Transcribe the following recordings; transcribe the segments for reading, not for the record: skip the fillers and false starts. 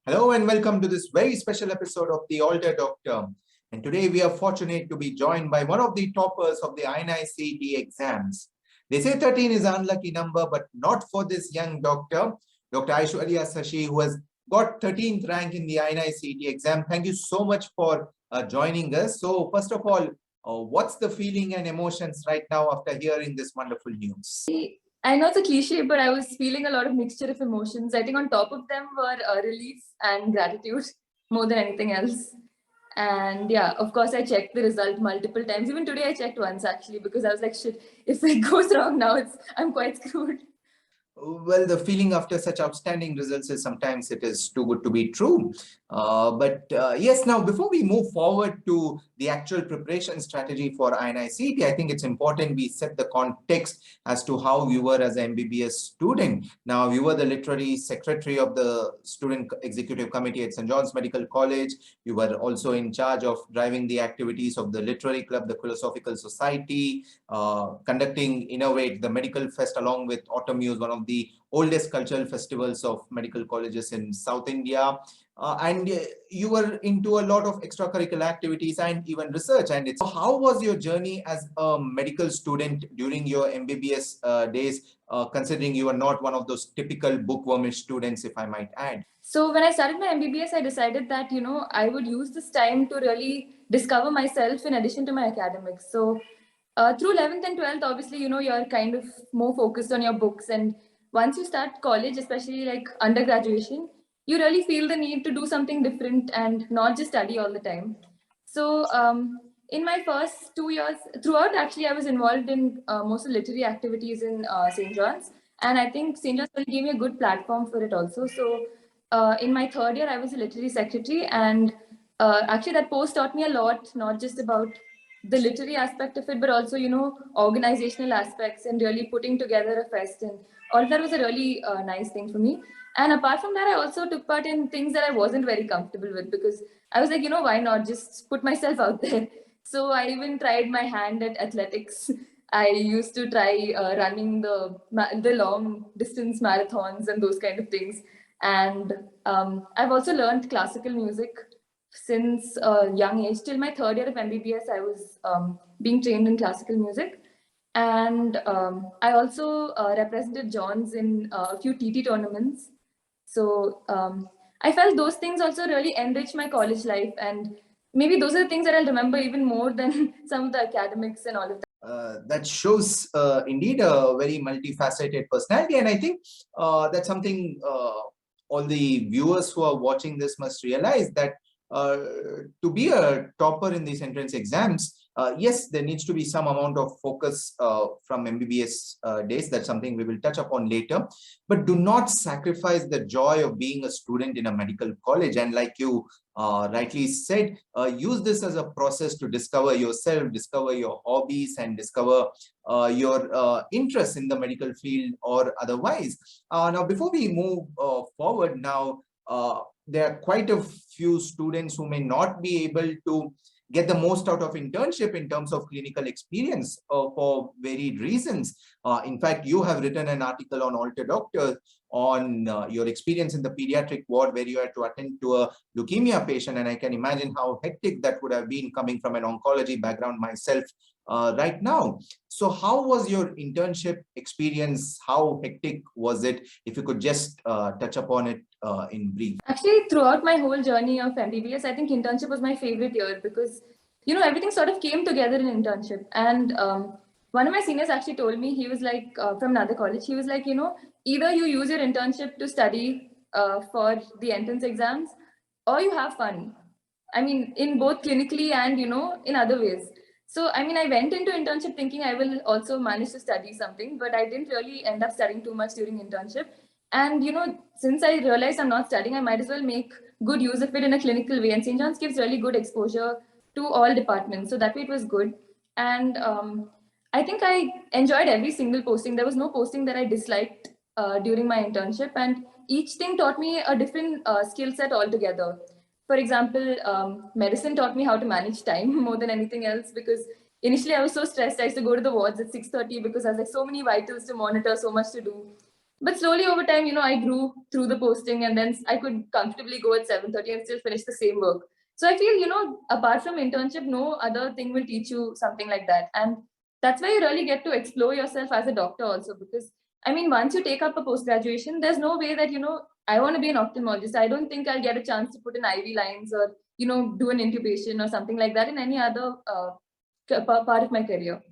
Hello and welcome to this very special episode of The Alter Doctor. And today we are fortunate to be joined by one of the toppers of the INI-CET exams. They say 13 is an unlucky number, but not for this young doctor, Dr. Aishwarya Sashi, who has got 13th rank in the INI-CET exam. Thank you so much for joining us. So first of all, what's the feeling and emotions right now after hearing this wonderful news? I know it's a cliche, but I was feeling a lot of mixture of emotions. I think on top of them were relief and gratitude more than anything else. And yeah, of course, I checked the result multiple times. Even today, I checked once actually because I was like, shit, if it goes wrong now, I'm quite screwed. Well, the feeling after such outstanding results is sometimes it is too good to be true. Yes, now before we move forward to the actual preparation strategy for INI-CET, I think it's important we set the context as to how you were as an MBBS student. Now, you were the literary secretary of the Student Executive Committee at St. John's Medical College. You were also in charge of driving the activities of the Literary Club, the Philosophical Society, conducting Innovate, the Medical Fest, along with Autumn one of the oldest cultural festivals of medical colleges in South India. And you were into a lot of extracurricular activities and even research. And it's how was your journey as a medical student during your MBBS days, considering you are not one of those typical bookwormish students, if I might add? So when I started my MBBS, I decided that, I would use this time to really discover myself in addition to my academics. So through 11th and 12th, obviously, you're kind of more focused on your books. And once you start college, especially like undergraduation, you really feel the need to do something different and not just study all the time. So in my first 2 years, throughout, actually, I was involved in most of literary activities in St. John's. And I think St. John's gave me a good platform for it also. So in my third year, I was a literary secretary. And actually, that post taught me a lot, not just about the literary aspect of it, but also, organizational aspects and really putting together a fest. And all of that was a really nice thing for me. And apart from that, I also took part in things that I wasn't very comfortable with because I was like, why not just put myself out there? So I even tried my hand at athletics. I used to try running the long distance marathons and those kind of things. And I've also learned classical music since a young age. Till my third year of MBBS, I was being trained in classical music. And I also represented Johns in a few TT tournaments. So I felt those things also really enrich my college life. And maybe those are the things that I'll remember even more than some of the academics and all of that. That shows indeed a very multifaceted personality. And I think that's something all the viewers who are watching this must realize, that to be a topper in these entrance exams, yes, there needs to be some amount of focus from MBBS days. That's something we will touch upon later. But do not sacrifice the joy of being a student in a medical college. And like you rightly said, use this as a process to discover yourself, discover your hobbies, and discover your interest in the medical field or otherwise. Now, before we move forward now, there are quite a few students who may not be able to get the most out of internship in terms of clinical experience for varied reasons. In fact, you have written an article on Alter Doctor on your experience in the pediatric ward where you had to attend to a leukemia patient. And I can imagine how hectic that would have been coming from an oncology background myself right now. So how was your internship experience? How hectic was it? If you could just touch upon it in brief. Actually, throughout my whole journey of MBBS, I think internship was my favorite year because, everything sort of came together in internship. And one of my seniors actually told me, he was like, from another college, he was like, either you use your internship to study for the entrance exams or you have fun. I mean, in both clinically and, in other ways. So, I mean, I went into internship thinking I will also manage to study something, but I didn't really end up studying too much during internship. And, since I realized I'm not studying, I might as well make good use of it in a clinical way. And St. John's gives really good exposure to all departments. So that way it was good. And I think I enjoyed every single posting. There was no posting that I disliked during my internship. And each thing taught me a different skill set altogether. For example, medicine taught me how to manage time more than anything else, because initially I was so stressed. I used to go to the wards at 6:30 because I was like so many vitals to monitor, so much to do. But slowly over time, I grew through the posting, and then I could comfortably go at 7:30 and still finish the same work. So I feel, apart from internship, no other thing will teach you something like that. And that's why you really get to explore yourself as a doctor also, because I mean, once you take up a post graduation, there's no way that, I want to be an ophthalmologist. I don't think I'll get a chance to put in IV lines or, do an intubation or something like that in any other part of my career.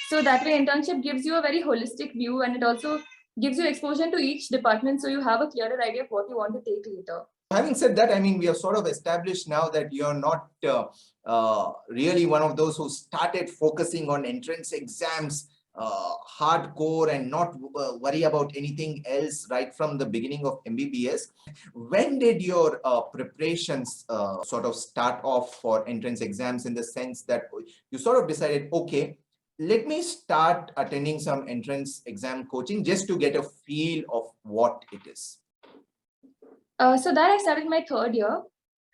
So that way, internship gives you a very holistic view, and it also gives you exposure to each department, so you have a clearer idea of what you want to take later. Having said that, I mean, we have sort of established now that you're not really one of those who started focusing on entrance exams hardcore and not worry about anything else right from the beginning of MBBS. When did your preparations sort of start off for entrance exams, in the sense that you sort of decided, okay, let me start attending some entrance exam coaching just to get a feel of what it is? So that I started my third year,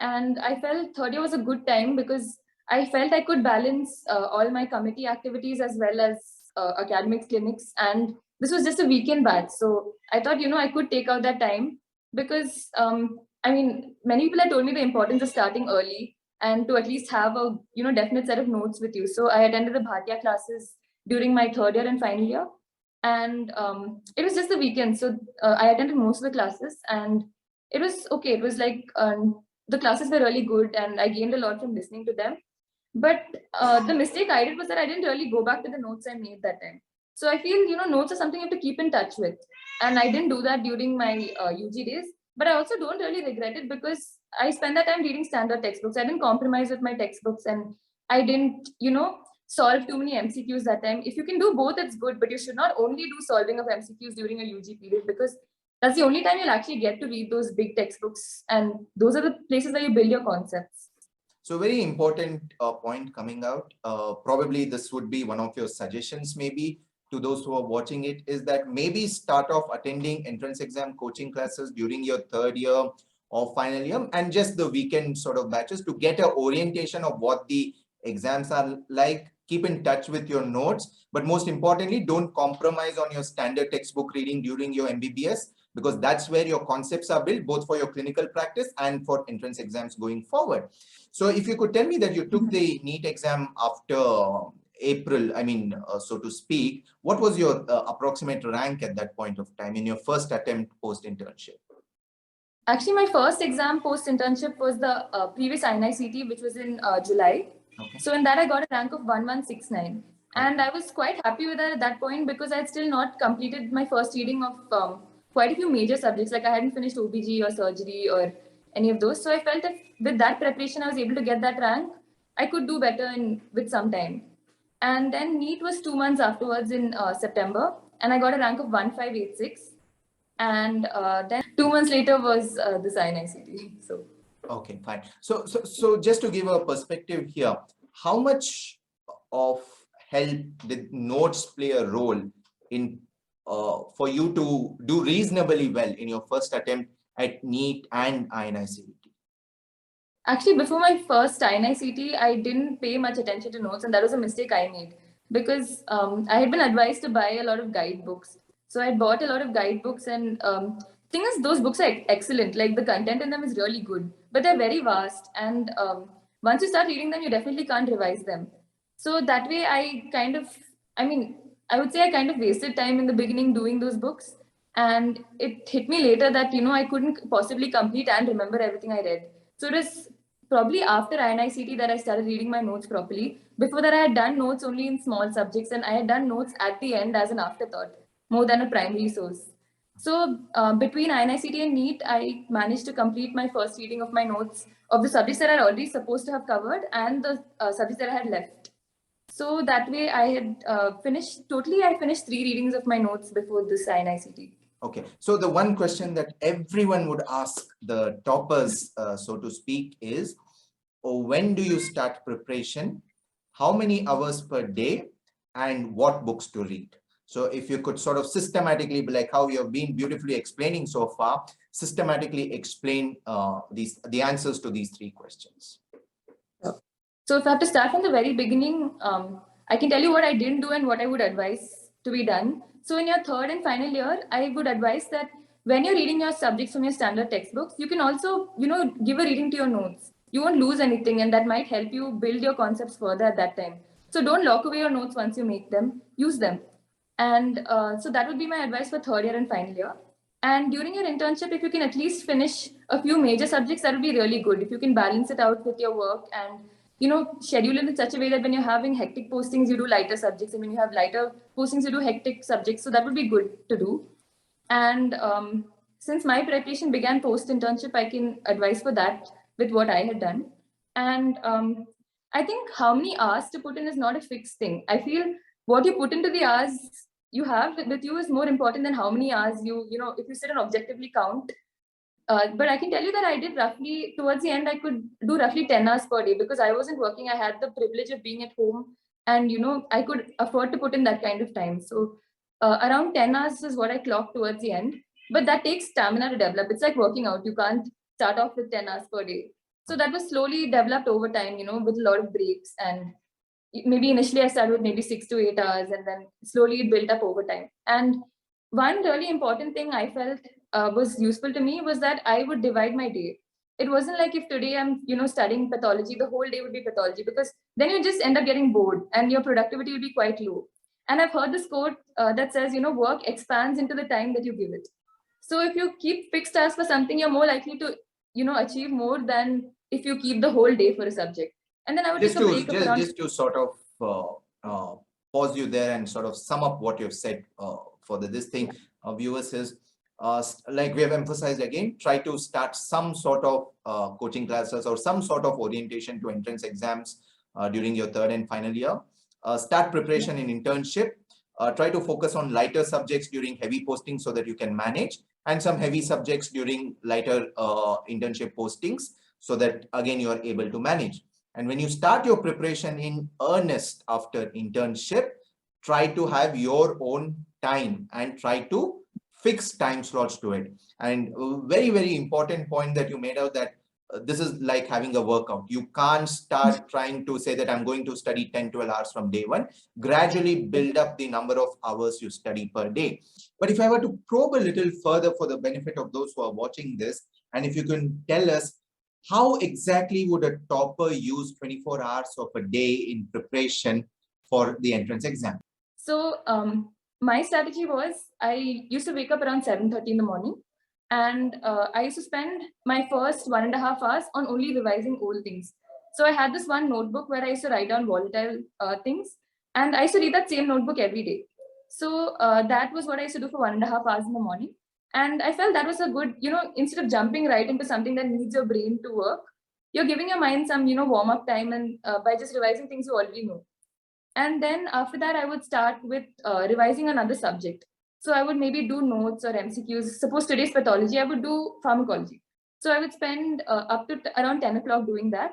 and I felt third year was a good time because I felt I could balance all my committee activities as well as academics, clinics, and this was just a weekend batch. So I thought, I could take out that time because I mean, many people had told me the importance of starting early and to at least have a definite set of notes with you. So I attended the Bhatia classes during my third year and final year, and it was just the weekend. So I attended most of the classes, and it was okay. It was like the classes were really good, and I gained a lot from listening to them. But the mistake I did was that I didn't really go back to the notes I made that time. So I feel, notes are something you have to keep in touch with. And I didn't do that during my UG days. But I also don't really regret it because I spent that time reading standard textbooks. I didn't compromise with my textbooks, and I didn't, solve too many MCQs that time. If you can do both, it's good, but you should not only do solving of MCQs during a UG period, because that's the only time you'll actually get to read those big textbooks. And those are the places where you build your concepts. So very important point coming out. Probably this would be one of your suggestions maybe to those who are watching it, is that maybe start off attending entrance exam coaching classes during your third year or final year, and just the weekend sort of batches to get an orientation of what the exams are like. Keep in touch with your notes, but most importantly, don't compromise on your standard textbook reading during your MBBS, because that's where your concepts are built, both for your clinical practice and for entrance exams going forward. So if you could tell me that you took the NEET exam after April, I mean, so to speak, what was your approximate rank at that point of time in your first attempt post-internship? Actually, my first exam post-internship was the previous INICT, which was in July. Okay. So in that, I got a rank of 1169. And I was quite happy with that at that point because I had still not completed my first reading of quite a few major subjects. Like I hadn't finished OBG or surgery or any of those. So I felt that with that preparation, I was able to get that rank. I could do better with some time. And then NEET was 2 months afterwards in September. And I got a rank of 1586. And then 2 months later was the INICT. So okay, fine. So just to give a perspective here, how much of help did notes play a role in for you to do reasonably well in your first attempt at NEET and INICT? Actually, before my first INICT, I didn't pay much attention to notes, and that was a mistake I made because I had been advised to buy a lot of guidebooks. So I bought a lot of guidebooks, and thing is, those books are excellent. Like the content in them is really good, but they're very vast. And once you start reading them, you definitely can't revise them. So that way, I would say I kind of wasted time in the beginning doing those books. And it hit me later that, I couldn't possibly complete and remember everything I read. So it was probably after INICT that I started reading my notes properly. Before that, I had done notes only in small subjects, and I had done notes at the end as an afterthought, more than a primary source. So between INICT and NEET, I managed to complete my first reading of my notes of the subjects that I had already supposed to have covered and the subjects that I had left. So that way I had I finished 3 readings of my notes before this INICT. Okay, so the one question that everyone would ask the toppers, so to speak, is, oh, when do you start preparation? How many hours per day? And what books to read? So if you could sort of systematically, like how you have been beautifully explaining so far, systematically explain the answers to these 3 questions. So if I have to start from the very beginning, I can tell you what I didn't do and what I would advise to be done. So in your third and final year, I would advise that when you're reading your subjects from your standard textbooks, you can also, give a reading to your notes. You won't lose anything, and that might help you build your concepts further at that time. So don't lock away your notes once you make them, use them. And so that would be my advice for third year and final year. And during your internship, if you can at least finish a few major subjects, that would be really good. If you can balance it out with your work and schedule it in such a way that when you're having hectic postings, you do lighter subjects, and when you have lighter postings, you do hectic subjects. So that would be good to do. And since my preparation began post internship, I can advise for that with what I had done. And I think how many hours to put in is not a fixed thing. I feel what you put into the hours you have with you is more important than how many hours if you sit and objectively count. But I can tell you that I did roughly, towards the end, I could do roughly 10 hours per day because I wasn't working. I had the privilege of being at home, and I could afford to put in that kind of time. So around 10 hours is what I clocked towards the end. But that takes stamina to develop. It's like working out. You can't start off with 10 hours per day. So that was slowly developed over time, with a lot of breaks. And maybe initially I started with maybe 6 to 8 hours, and then slowly it built up over time. And one really important thing I felt was useful to me was that I would divide my day. It wasn't like if today I'm, studying pathology, the whole day would be pathology, because then you just end up getting bored and your productivity will be quite low. And I've heard this quote that says, work expands into the time that you give it. So if you keep fixed tasks for something, you're more likely to, achieve more than if you keep the whole day for a subject. And then I would Just take a to break of around. just to sort of pause you there and sort of sum up what you've said for this thing, viewers, is like we have emphasized again, try to start some sort of coaching classes or some sort of orientation to entrance exams during your third and final year. Start preparation in internship. Try to focus on lighter subjects during heavy posting so that you can manage, and some heavy subjects during lighter internship postings so that again you are able to manage. And when you start your preparation in earnest after internship, try to have your own time and try to fix time slots to it. And very, very important point that you made out, that this is like having a workout. You can't start trying to say that I'm going to study 10-12 hours from day one. Gradually build up the number of hours you study per day. But if I were to probe a little further for the benefit of those who are watching this, and if you can tell us, how exactly would a topper use 24 hours of a day in preparation for the entrance exam? So my strategy was, I used to wake up around 7:30 in the morning, and I used to spend my first 1.5 hours on only revising old things. So I had this one notebook where I used to write down volatile things, and I used to read that same notebook every day. So that was what I used to do for 1.5 hours in the morning. And I felt that was a good, instead of jumping right into something that needs your brain to work, you're giving your mind some, warm up time, and by just revising things you already know. And then after that, I would start with revising another subject. So I would maybe do notes or MCQs. Suppose today's pathology, I would do pharmacology. So I would spend up to around 10 o'clock doing that.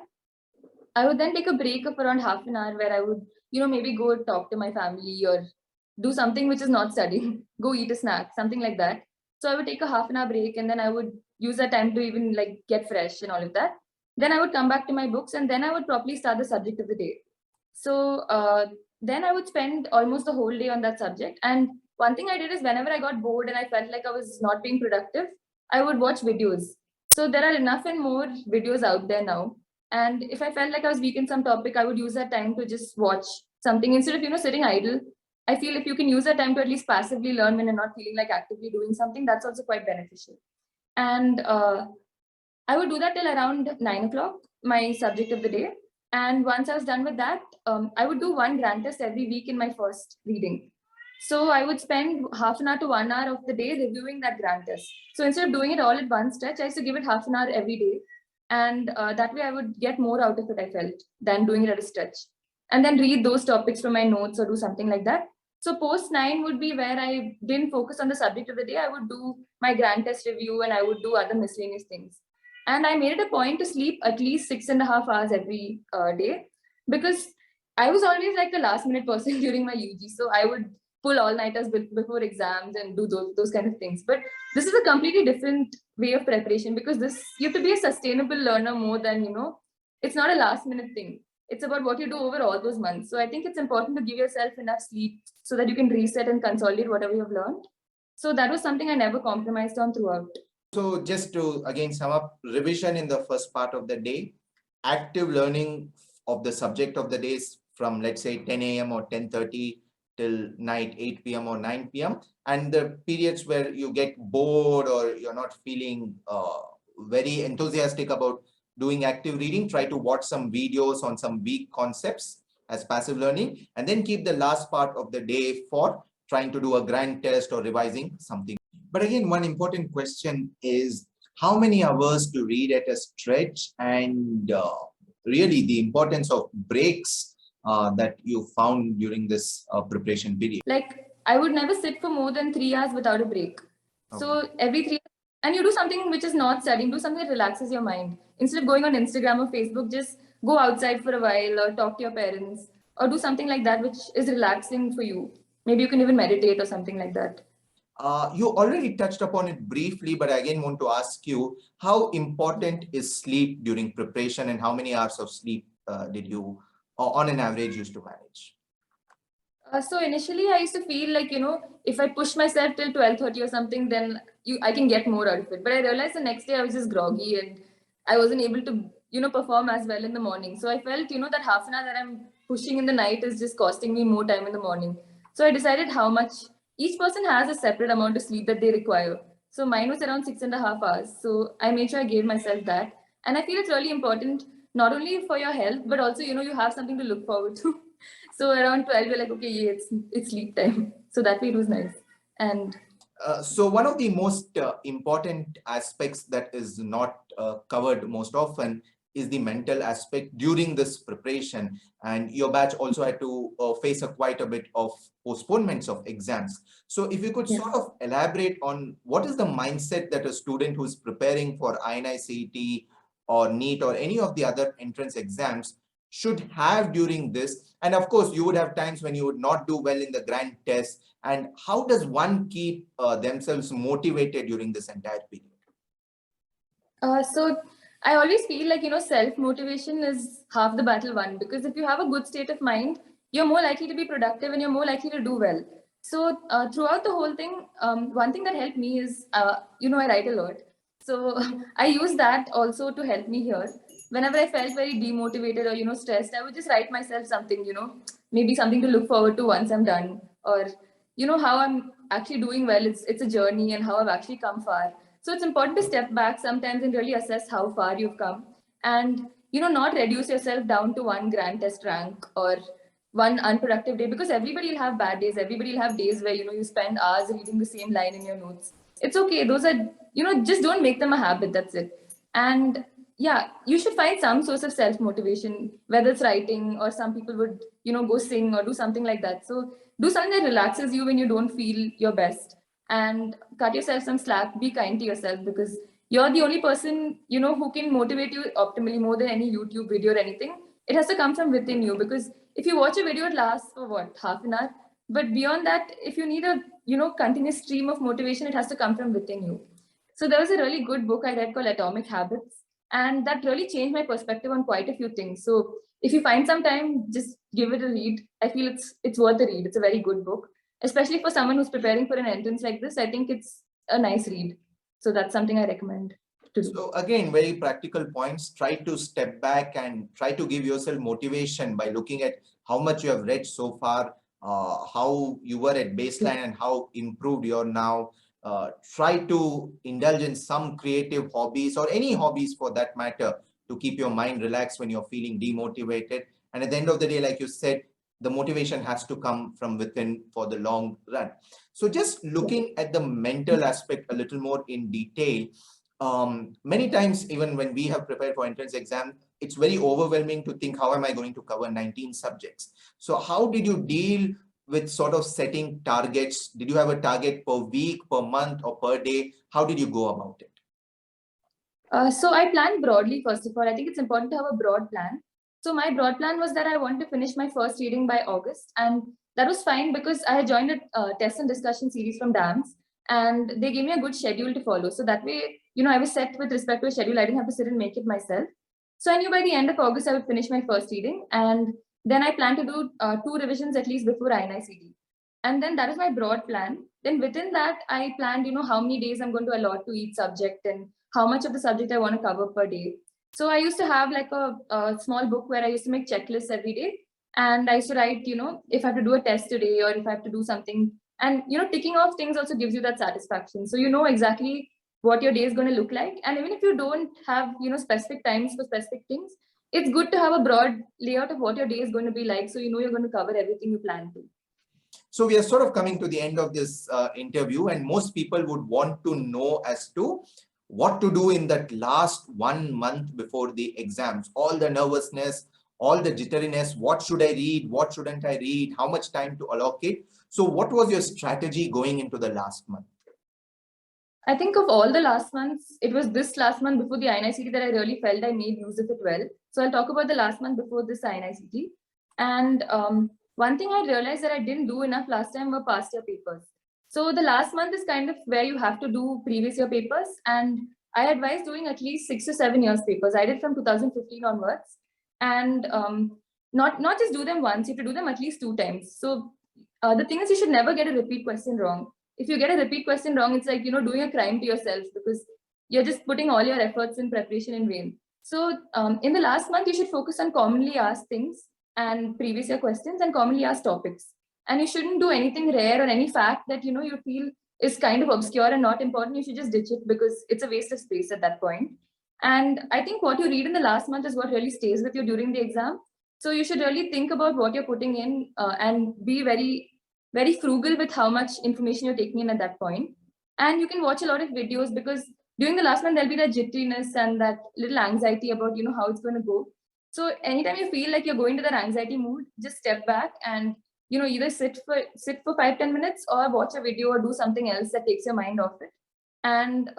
I would then take a break of around half an hour where I would, maybe go talk to my family or do something which is not studying, go eat a snack, something like that. So I would take a half an hour break, and then I would use that time to even like get fresh and all of that. Then I would come back to my books, and then I would properly start the subject of the day. So then I would spend almost the whole day on that subject. And one thing I did is, whenever I got bored and I felt like I was not being productive, I would watch videos. So there are enough and more videos out there now. And if I felt like I was weak in some topic, I would use that time to just watch something instead of, sitting idle. I feel if you can use that time to at least passively learn when you're not feeling like actively doing something, that's also quite beneficial. And I would do that till around 9 o'clock, my subject of the day. And once I was done with that, I would do one grand test every week in my first reading. So I would spend half an hour to 1 hour of the day reviewing that grand test. So instead of doing it all at one stretch, I used to give it half an hour every day. And that way I would get more out of it, I felt, than doing it at a stretch. And then read those topics from my notes or do something like that. So post 9 would be where I didn't focus on the subject of the day. I would do my grand test review, and I would do other miscellaneous things. And I made it a point to sleep at least 6.5 hours every day, because I was always like the last minute person during my UG. So I would pull all-nighters before exams and do those kind of things. But this is a completely different way of preparation, because you have to be a sustainable learner more than, it's not a last minute thing. It's about what you do over all those months. So I think it's important to give yourself enough sleep so that you can reset and consolidate whatever you've learned. So that was something I never compromised on throughout. So just to again sum up, revision in the first part of the day, active learning of the subject of the days from, let's say, 10 a.m. or 10:30 till night 8 p.m. or 9 p.m. and the periods where you get bored or you're not feeling very enthusiastic about doing active reading, try to watch some videos on some weak concepts as passive learning, and then keep the last part of the day for trying to do a grand test or revising something. But again, one important question is how many hours to read at a stretch, and really the importance of breaks that you found during this preparation period. Like, I would never sit for more than 3 hours without a break. So every 3 and you do something which is not studying, do something that relaxes your mind. Instead of going on Instagram or Facebook, just go outside for a while or talk to your parents or do something like that which is relaxing for you. Maybe you can even meditate or something like that. You already touched upon it briefly, but I again want to ask you, how important is sleep during preparation, and how many hours of sleep did you, on an average, used to manage? So initially, I used to feel like, if I push myself till 12:30 or something, then I can get more out of it. But I realized the next day I was just groggy and I wasn't able to, perform as well in the morning. So I felt, that half an hour that I'm pushing in the night is just costing me more time in the morning. So I decided how much each person has a separate amount of sleep that they require. So mine was around 6.5 hours. So I made sure I gave myself that. And I feel it's really important, not only for your health, but also, you have something to look forward to. So around 12, we're like, okay, yeah, it's sleep time. So that way it was nice. And so one of the most important aspects that is not covered most often is the mental aspect during this preparation, and your batch also had to face quite a bit of postponements of exams. So if you could sort of elaborate on what is the mindset that a student who's preparing for INI CET or NEET or any of the other entrance exams should have during this. And of course, you would have times when you would not do well in the grand test. And how does one keep themselves motivated during this entire period? So I always feel like, self-motivation is half the battle won, because if you have a good state of mind, you're more likely to be productive and you're more likely to do well. So throughout the whole thing, one thing that helped me is, I write a lot. So I use that also to help me here. Whenever I felt very demotivated or, stressed, I would just write myself something, maybe something to look forward to once I'm done, or, how I'm actually doing well. It's a journey and how I've actually come far. So it's important to step back sometimes and really assess how far you've come, and, not reduce yourself down to one grand test rank or one unproductive day, because everybody will have bad days. Everybody will have days where, you spend hours reading the same line in your notes. It's okay. Those are, just don't make them a habit. That's it. And yeah, you should find some source of self-motivation, whether it's writing or some people would, go sing or do something like that. So do something that relaxes you when you don't feel your best, and cut yourself some slack. Be kind to yourself, because you're the only person, who can motivate you optimally more than any YouTube video or anything. It has to come from within you, because if you watch a video, it lasts for what, half an hour. But beyond that, if you need a, continuous stream of motivation, it has to come from within you. So there was a really good book I read called Atomic Habits, and that really changed my perspective on quite a few things. So if you find some time, just give it a read. I feel it's worth a read. It's a very good book, especially for someone who's preparing for an entrance like this. I think it's a nice read. So that's something I recommend to do. So again, very practical points. Try to step back and try to give yourself motivation by looking at how much you have read so far, how you were at baseline and how improved you're now. Try to indulge in some creative hobbies or any hobbies for that matter to keep your mind relaxed when you're feeling demotivated. And at the end of the day, like you said, the motivation has to come from within for the long run. So just looking at the mental aspect a little more in detail, many times, even when we have prepared for entrance exam, it's very overwhelming to think, how am I going to cover 19 subjects? So how did you deal with sort of setting targets? Did you have a target per week, per month, or per day? How did you go about it? So I planned broadly, first of all. I think it's important to have a broad plan. So my broad plan was that I wanted to finish my first reading by August. And that was fine because I had joined a test and discussion series from DAMS, and they gave me a good schedule to follow. So that way, I was set with respect to a schedule. I didn't have to sit and make it myself. So I knew by the end of August, I would finish my first reading. And then I plan to do 2 revisions at least before INICT. And then that is my broad plan. Then within that, I planned, how many days I'm going to allot to each subject and how much of the subject I want to cover per day. So I used to have like a small book where I used to make checklists every day. And I used to write, if I have to do a test today or if I have to do something. And, ticking off things also gives you that satisfaction. So you know exactly what your day is going to look like. And even if you don't have, specific times for specific things, it's good to have a broad layout of what your day is going to be like. So you know you're going to cover everything you plan to. So we are sort of coming to the end of this interview, and most people would want to know as to what to do in that last 1 month before the exams. All the nervousness, all the jitteriness, what should I read, what shouldn't I read, how much time to allocate. So what was your strategy going into the last month? I think of all the last months, it was this last month before the INICT that I really felt I made use of it well. So I'll talk about the last month before this INICT. And one thing I realized that I didn't do enough last time were past year papers. So the last month is kind of where you have to do previous year papers. And I advise doing at least 6 to 7 years papers. I did from 2015 onwards. And not just do them once, you have to do them at least 2 times. So the thing is, you should never get a repeat question wrong. If you get a repeat question wrong, it's like, doing a crime to yourself because you're just putting all your efforts in preparation in vain. So in the last month, you should focus on commonly asked things and previous year questions and commonly asked topics. And you shouldn't do anything rare or any fact that, you feel is kind of obscure and not important. You should just ditch it because it's a waste of space at that point. And I think what you read in the last month is what really stays with you during the exam. So you should really think about what you're putting in and be very, very frugal with how much information you're taking in at that point. And you can watch a lot of videos because during the last month, there'll be that jitteriness and that little anxiety about, how it's going to go. So anytime you feel like you're going to that anxiety mood, just step back and, either sit for 5-10 minutes or watch a video or do something else that takes your mind off it. And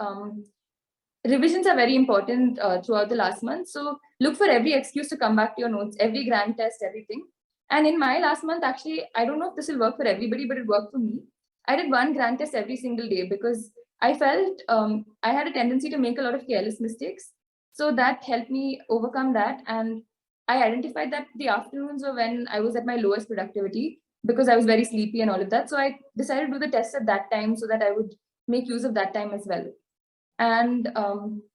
revisions are very important throughout the last month. So look for every excuse to come back to your notes, every grand test, everything. And in my last month, actually, I don't know if this will work for everybody, but it worked for me. I did 1 grand test every single day because I felt I had a tendency to make a lot of careless mistakes. So that helped me overcome that. And I identified that the afternoons were when I was at my lowest productivity because I was very sleepy and all of that. So I decided to do the test at that time so that I would make use of that time as well. And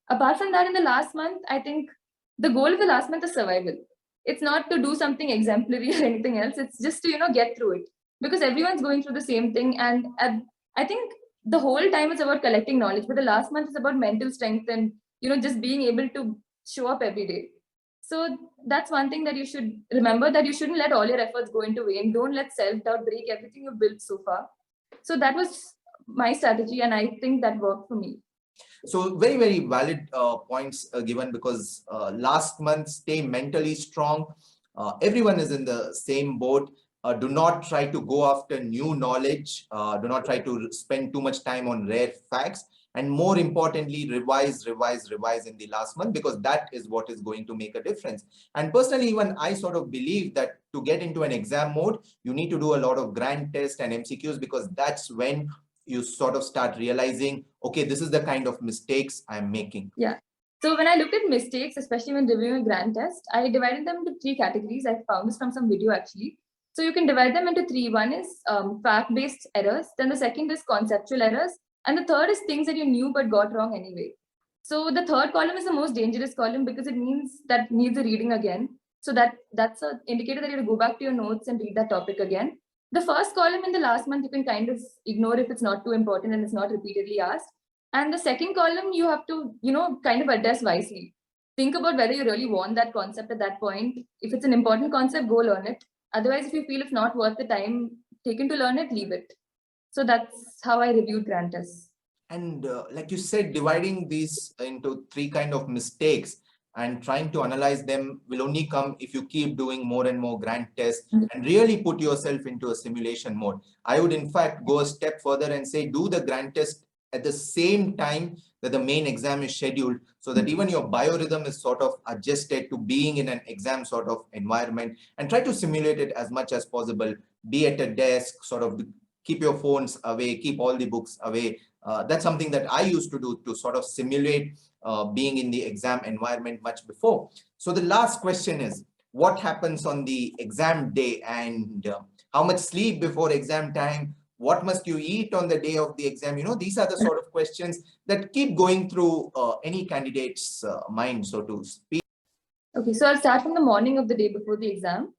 apart from that, in the last month, I think the goal of the last month is survival. It's not to do something exemplary or anything else. It's just to, get through it because everyone's going through the same thing. And I think the whole time it's about collecting knowledge, but the last month is about mental strength and, just being able to show up every day. So that's one thing that you should remember, that you shouldn't let all your efforts go into vain. Don't let self-doubt break everything you've built so far. So that was my strategy. And I think that worked for me. So very, very valid points given because last month, stay mentally strong. Everyone is in the same boat. Do not try to go after new knowledge. Do not try to spend too much time on rare facts. And more importantly, revise in the last month because that is what is going to make a difference. And personally, even I sort of believe that to get into an exam mode, you need to do a lot of grand tests and MCQs because that's when you sort of start realizing, okay, this is the kind of mistakes I'm making. Yeah. So when I looked at mistakes, especially when reviewing a grand test, I divided them into 3 categories. I found this from some video actually. So you can divide them into 3. One is fact-based errors. Then the second is conceptual errors. And the third is things that you knew but got wrong anyway. So the third column is the most dangerous column because it means that needs a reading again. So that's an indicator that you have to go back to your notes and read that topic again. The first column in the last month, you can kind of ignore if it's not too important and it's not repeatedly asked. And the second column, you have to, kind of address wisely. Think about whether you really want that concept at that point. If it's an important concept, go learn it. Otherwise, if you feel it's not worth the time taken to learn it, leave it. So that's how I reviewed grand tests. And like you said, dividing these into 3 kind of mistakes and trying to analyze them will only come if you keep doing more and more grand tests and really put yourself into a simulation mode. I would in fact go a step further and say, do the grand test at the same time that the main exam is scheduled so that even your biorhythm is sort of adjusted to being in an exam sort of environment, and try to simulate it as much as possible. Be at a desk, sort of keep your phones away, keep all the books away. That's something that I used to do to sort of simulate being in the exam environment much before. So the last question is, what happens on the exam day, and how much sleep before exam time? What must you eat on the day of the exam? These are the sort of questions that keep going through any candidate's mind, so to speak. Okay, so I'll start from the morning of the day before the exam.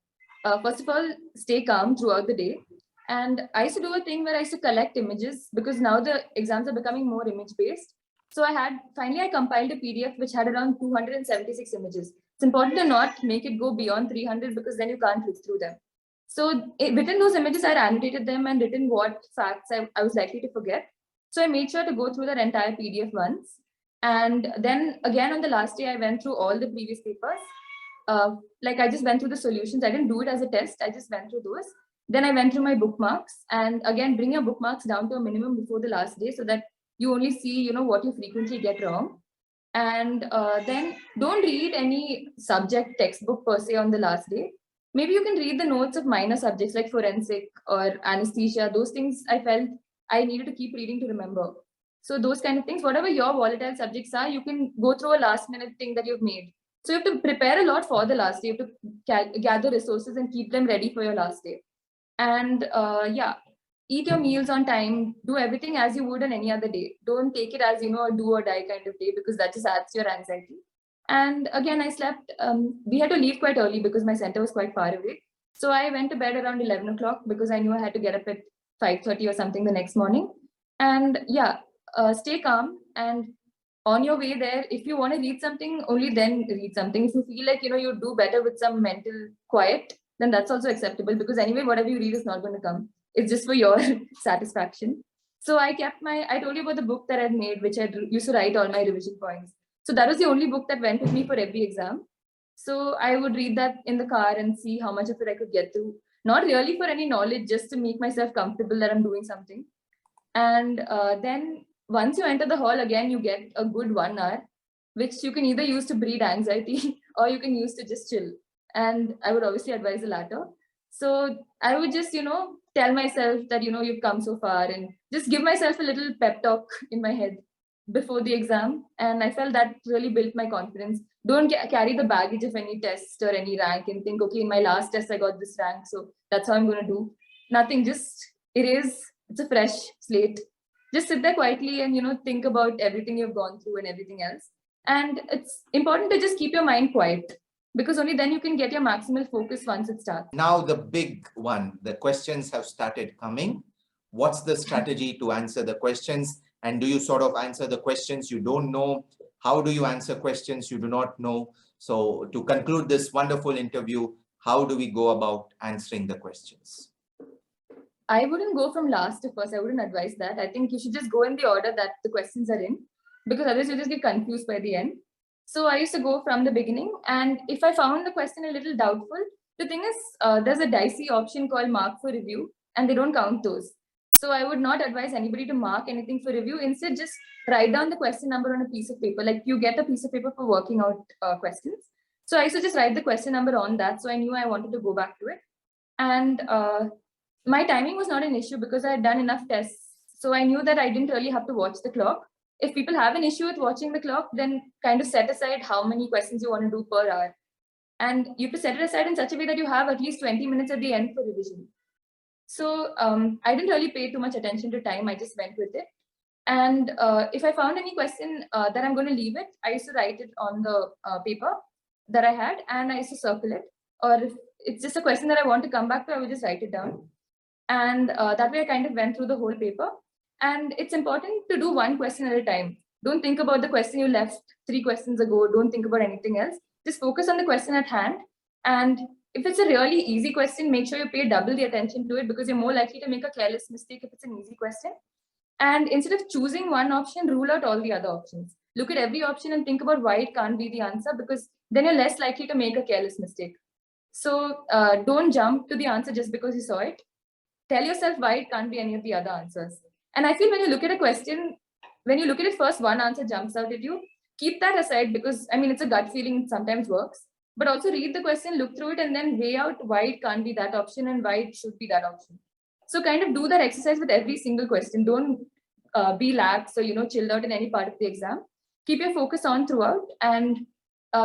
First of all, stay calm throughout the day. And I used to do a thing where I used to collect images, because now the exams are becoming more image based. So finally I compiled a PDF which had around 276 images. It's important to not make it go beyond 300, because then you can't look through them. So within those images, I annotated them and written what facts I was likely to forget. So I made sure to go through that entire PDF once. And then again, on the last day, I went through all the previous papers. Like I just went through the solutions. I didn't do it as a test. I just went through those. Then I went through my bookmarks, and again, bring your bookmarks down to a minimum before the last day, so that you only see, what you frequently get wrong. And then don't read any subject textbook per se on the last day. Maybe you can read the notes of minor subjects like forensic or anesthesia. Those things I felt I needed to keep reading to remember. So those kind of things, whatever your volatile subjects are, you can go through a last minute thing that you've made. So you have to prepare a lot for the last day. You have to gather resources and keep them ready for your last day. And yeah, eat your meals on time, do everything as you would on any other day. Don't take it as, a do or die kind of day, because that just adds to your anxiety. And again, I slept, we had to leave quite early because my center was quite far away. So I went to bed around 11 o'clock because I knew I had to get up at 5:30 or something the next morning. And yeah, stay calm. And on your way there, if you want to read something, only then read something. If you feel like, you do better with some mental quiet, then that's also acceptable, because anyway, whatever you read is not going to come. It's just for your satisfaction. So I told you about the book that I'd made, which I used to write all my revision points. So that was the only book that went with me for every exam. So I would read that in the car and see how much of it I could get through. Not really for any knowledge, just to make myself comfortable that I'm doing something. And then once you enter the hall, again, you get a good 1 hour, which you can either use to breed anxiety or you can use to just chill. And I would obviously advise the latter. So I would just, tell myself that, you've come so far, and just give myself a little pep talk in my head before the exam. And I felt that really built my confidence. Don't carry the baggage of any test or any rank and think, okay, in my last test, I got this rank, so that's how I'm going to do. Nothing, just it's a fresh slate. Just sit there quietly and, think about everything you've gone through and everything else. And it's important to just keep your mind quiet, because only then you can get your maximal focus once it starts. Now the big one, the questions have started coming. What's the strategy to answer the questions? And do you sort of answer the questions you don't know? How do you answer questions you do not know? So to conclude this wonderful interview, how do we go about answering the questions? I wouldn't go from last to first. I wouldn't advise that. I think you should just go in the order that the questions are in, because otherwise you just get confused by the end. So I used to go from the beginning, and if I found the question a little doubtful, the thing is, there's a dicey option called mark for review, and they don't count those. So I would not advise anybody to mark anything for review. Instead, just write down the question number on a piece of paper. Like you get a piece of paper for working out questions. So I used to just write the question number on that. So I knew I wanted to go back to it. And my timing was not an issue because I had done enough tests. So I knew that I didn't really have to watch the clock. If people have an issue with watching the clock, then kind of set aside how many questions you want to do per hour. And you have to set it aside in such a way that you have at least 20 minutes at the end for revision. So I didn't really pay too much attention to time. I just went with it. And if I found any question that I'm going to leave it, I used to write it on the paper that I had, and I used to circle it. Or if it's just a question that I want to come back to, I would just write it down. And that way I kind of went through the whole paper. And it's important to do one question at a time. Don't think about the question you left 3 questions ago. Don't think about anything else. Just focus on the question at hand. And if it's a really easy question, make sure you pay double the attention to it, because you're more likely to make a careless mistake if it's an easy question. And instead of choosing one option, rule out all the other options. Look at every option and think about why it can't be the answer, because then you're less likely to make a careless mistake. So don't jump to the answer just because you saw it. Tell yourself why it can't be any of the other answers. And I feel when you look at a question, when you look at it first, one answer jumps out at you. Keep that aside, because I mean, it's a gut feeling, it sometimes works. But also read the question, look through it, and then weigh out why it can't be that option and why it should be that option. So kind of do that exercise with every single question. Don't be lax or, chilled out in any part of the exam. Keep your focus on throughout, and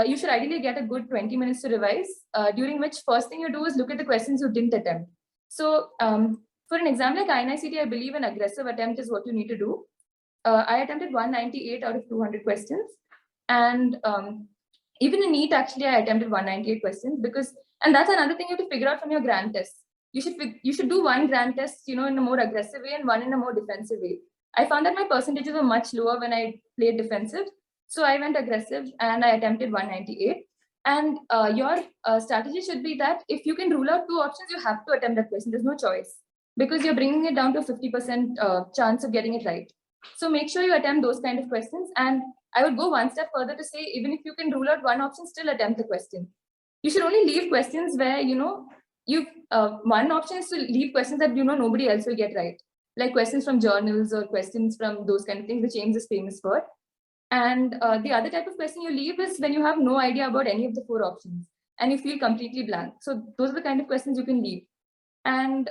you should ideally get a good 20 minutes to revise, during which first thing you do is look at the questions you didn't attempt. So for an exam like INICET, I believe an aggressive attempt is what you need to do. I attempted 198 out of 200 questions. And even in NEET, actually, I attempted 198 questions and that's another thing you have to figure out from your grand tests. You should do one grand test, in a more aggressive way and one in a more defensive way. I found that my percentages were much lower when I played defensive. So I went aggressive and I attempted 198. And your strategy should be that if you can rule out two options, you have to attempt that question. There's no choice, because you're bringing it down to 50% chance of getting it right. So make sure you attempt those kind of questions. And I would go one step further to say, even if you can rule out one option, still attempt the question. You should only leave questions where, one option is to leave questions that, nobody else will get right. Like questions from journals or questions from those kind of things, which AIIMS is famous for. And the other type of question you leave is when you have no idea about any of the four options and you feel completely blank. So those are the kind of questions you can leave. And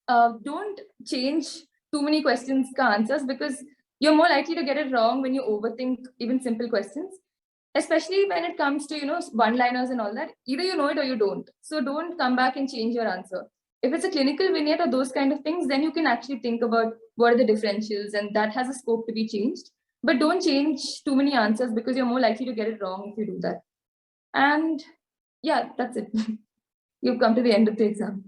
don't change too many questions ka answers, because you're more likely to get it wrong when you overthink even simple questions, especially when it comes to, one-liners and all that. Either you know it or you don't. So don't come back and change your answer. If it's a clinical vignette or those kind of things, then you can actually think about what are the differentials, and that has a scope to be changed. But don't change too many answers, because you're more likely to get it wrong if you do that. And yeah, that's it. You've come to the end of the exam.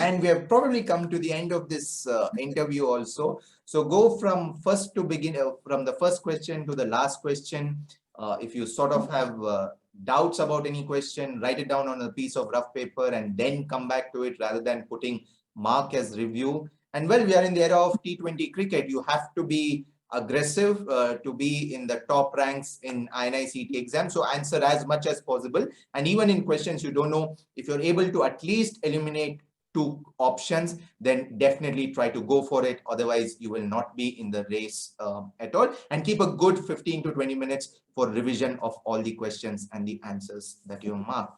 And we have probably come to the end of this interview also. So go from from the first question to the last question. If you sort of have doubts about any question, write it down on a piece of rough paper and then come back to it, rather than putting mark as review. And well, we are in the era of T20 cricket. You have to be aggressive to be in the top ranks in INICET exam. So answer as much as possible. And even in questions you don't know, if you're able to at least eliminate two options, then definitely try to go for it. Otherwise, you will not be in the race at all. And keep a good 15 to 20 minutes for revision of all the questions and the answers that you mark.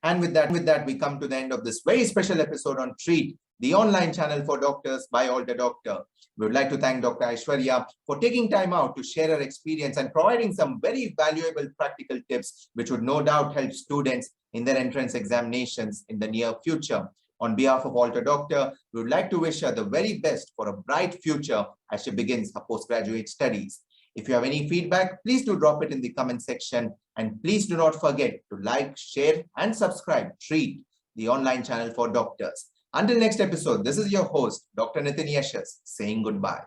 And with that, we come to the end of this very special episode on Treat, the online channel for doctors by Alter Doctor. We would like to thank Dr. Aishwarya for taking time out to share her experience and providing some very valuable practical tips, which would no doubt help students in their entrance examinations in the near future. On behalf of Alter Doctor, we would like to wish her the very best for a bright future as she begins her postgraduate studies. If you have any feedback, please do drop it in the comment section. And please do not forget to like, share, and subscribe Treat, the online channel for doctors. Until next episode, this is your host, Dr. Nitin Yashas, saying goodbye.